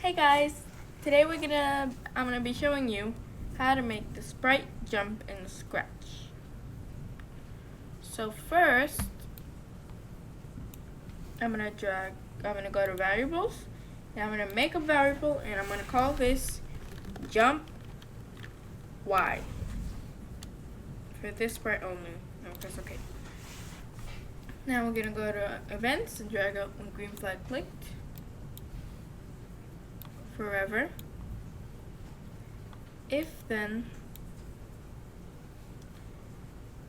Hey guys, today I'm gonna be showing you how to make the sprite jump in Scratch. So first, I'm gonna go to variables, and I'm gonna make a variable, and I'm gonna call this jump Y for this sprite only. No, press OK. Now we're gonna go to events and drag out when green flag clicked. Forever. If then,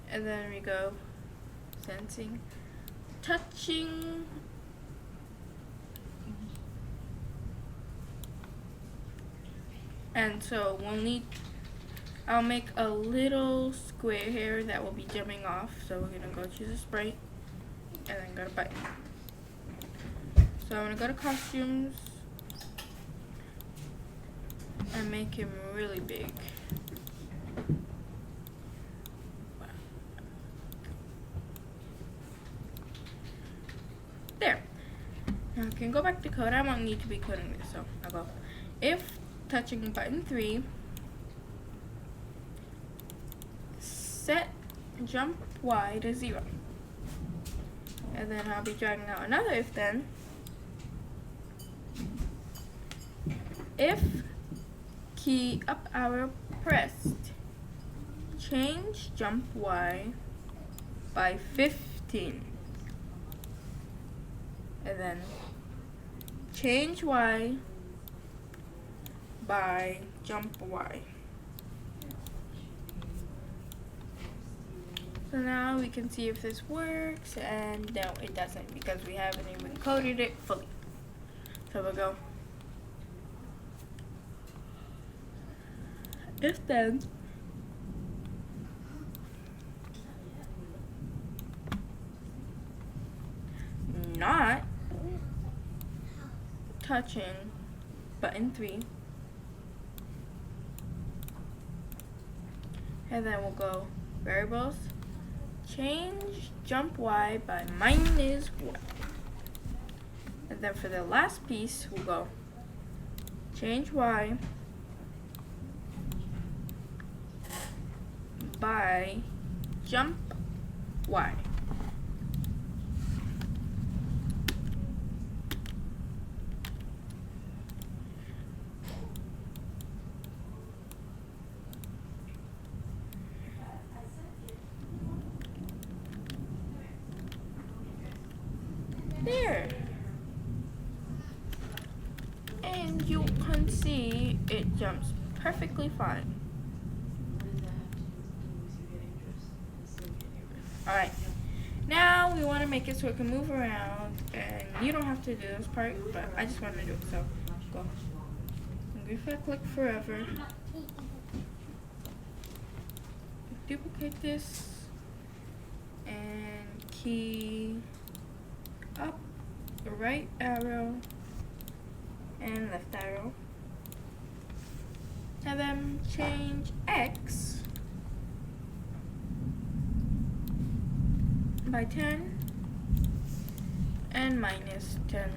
and then we go sensing, touching, and so I'll make a little square here that will be jumping off. So we're gonna go choose a sprite and then go to button. So I'm gonna go to costumes and make him really big. There. Now I can go back to code. I won't need to be coding this, so I'll go if touching button 3, set jump Y to 0. And then I'll be dragging out another if then. If key up arrow pressed, change jump Y by 15. And then change Y by jump Y. So now we can see if this works, and no, it doesn't because we haven't even coded it fully. So we'll go if then not touching button 3, and then we'll go variables, change jump Y by -1. And then for the last piece, we'll go change Y by jump Y. There. And you can see it jumps perfectly fine. Alright, now we want to make it so it can move around, and you don't have to do this part, but I just want to do it, so go. And if I click forever, duplicate this, and key up, right arrow, and left arrow, and then change X by 10 and -10.